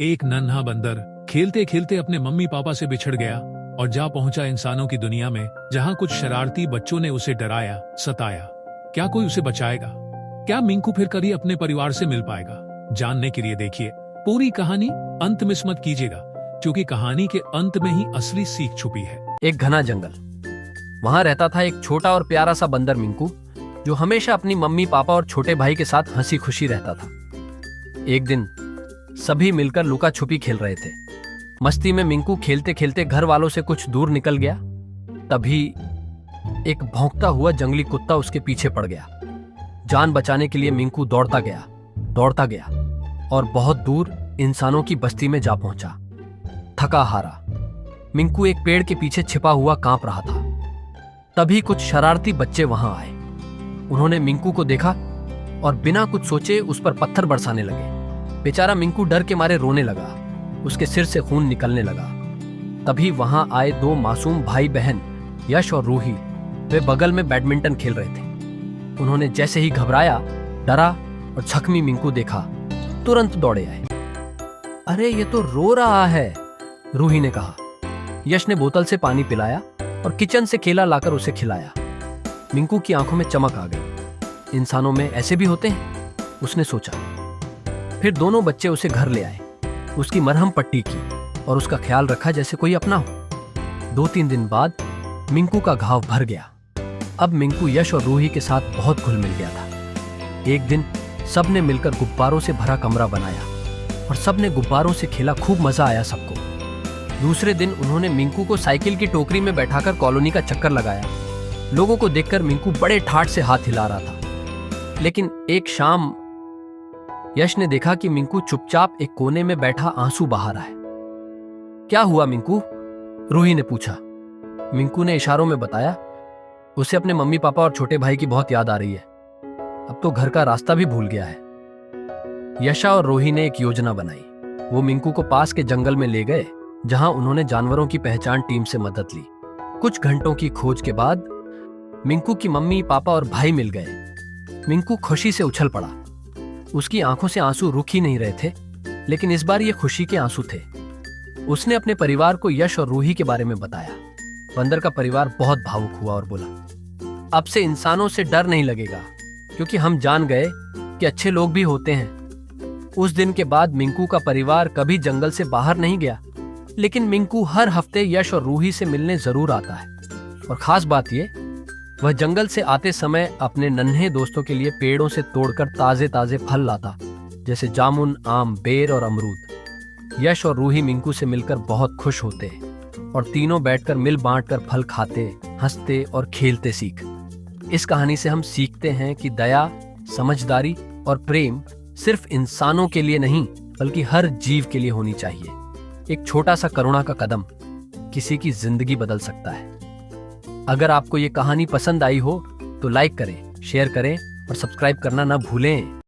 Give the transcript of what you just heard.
एक नन्हा बंदर खेलते खेलते अपने मम्मी पापा से बिछड़ गया और जा पहुंचा इंसानों की दुनिया में, जहां कुछ शरारती बच्चों ने उसे डराया, सताया। क्या कोई उसे बचाएगा? क्या मिंकू फिर कभी अपने परिवार से मिल पाएगा? जानने के लिए देखिए पूरी कहानी, अंत मिस मत कीजिएगा, क्योंकि कहानी के अंत में ही असली सीख छुपी है। एक घना जंगल, वहां रहता था एक छोटा और प्यारा सा बंदर मिंकू, जो हमेशा अपनी मम्मी पापा और छोटे भाई के साथ हंसी खुशी रहता था। एक दिन सभी मिलकर लुका छुपी खेल रहे थे। मस्ती में मिंकू खेलते खेलते घर वालों से कुछ दूर निकल गया। तभी एक भौंकता हुआ जंगली कुत्ता उसके पीछे पड़ गया। जान बचाने के लिए मिंकू दौड़ता गया और बहुत दूर इंसानों की बस्ती में जा पहुंचा। थका हारा मिंकू एक पेड़ के पीछे छिपा हुआ कांप रहा था। तभी कुछ शरारती बच्चे वहां आए। उन्होंने मिंकू को देखा और बिना कुछ सोचे उस पर पत्थर बरसाने लगे। बेचारा मिंकू डर के मारे रोने लगा। उसके सिर से खून निकलने लगा। तभी वहां आए दो मासूम भाई बहन, यश और रूही। वे बगल में बैडमिंटन खेल रहे थे। उन्होंने जैसे ही घबराया, डरा और जख्मी मिंकू देखा, तुरंत दौड़े आए। अरे ये तो रो रहा है, रूही ने कहा। यश ने बोतल से पानी पिलाया और किचन से केला लाकर उसे खिलाया। मिंकू की आंखों में चमक आ गई। इंसानों में ऐसे भी होते हैं, उसने सोचा। फिर दोनों बच्चे उसे घर ले आए। उसकी मरहम पट्टी की और उसका ख्याल रखा जैसे कोई अपना हो। 2-3 दिन बाद मिंकू का घाव भर गया। अब मिंकू यश और रूही के साथ बहुत घुल मिल गया था। एक दिन सबने मिलकर गुब्बारों से भरा कमरा बनाया और सबने गुब्बारों से खेला। खूब मजा आया सबको। दूसरे दिन उन्होंने मिंकू को साइकिल की टोकरी में बैठाकर कॉलोनी का चक्कर लगाया। लोगों को देखकर मिंकू बड़े ठाठ से हाथ हिला रहा था। लेकिन एक शाम यश ने देखा कि मिंकू चुपचाप एक कोने में बैठा आंसू बहा रहा है। क्या हुआ मिंकू? रूही ने पूछा। मिंकू ने इशारों में बताया, उसे अपने मम्मी पापा और छोटे भाई की बहुत याद आ रही है। अब तो घर का रास्ता भी भूल गया है। यशा और रूही ने एक योजना बनाई। वो मिंकू को पास के जंगल में ले गए, जहां उन्होंने जानवरों की पहचान टीम से मदद ली। कुछ घंटों की खोज के बाद मिंकू की मम्मी पापा और भाई मिल गए। मिंकू खुशी से उछल पड़ा। उसकी आंखों से आंसू रुक ही नहीं रहे थे, लेकिन इस बार ये खुशी के आंसू थे। उसने अपने परिवार को यश और रूही के बारे में बताया। बंदर का परिवार बहुत भावुक हुआ और बोला, अब से इंसानों से डर नहीं लगेगा, क्योंकि हम जान गए कि अच्छे लोग भी होते हैं। उस दिन के बाद मिंकू का परिवार कभी जंगल से बाहर नहीं गया, लेकिन मिंकू हर हफ्ते यश और रूही से मिलने जरूर आता है। और खास बात ये, वह जंगल से आते समय अपने नन्हे दोस्तों के लिए पेड़ों से तोड़कर ताजे ताजे फल लाता, जैसे जामुन, आम, बेर और अमरूद। यश और रूही मिंकू से मिलकर बहुत खुश होते और तीनों बैठकर मिल बांटकर फल खाते, हंसते और खेलते सीख। इस कहानी से हम सीखते हैं कि दया, समझदारी और प्रेम सिर्फ इंसानों के लिए नहीं, बल्कि हर जीव के लिए होनी चाहिए। एक छोटा सा करुणा का कदम किसी की जिंदगी बदल सकता है। अगर आपको ये कहानी पसंद आई हो तो लाइक करें, शेयर करें और सब्सक्राइब करना ना भूलें।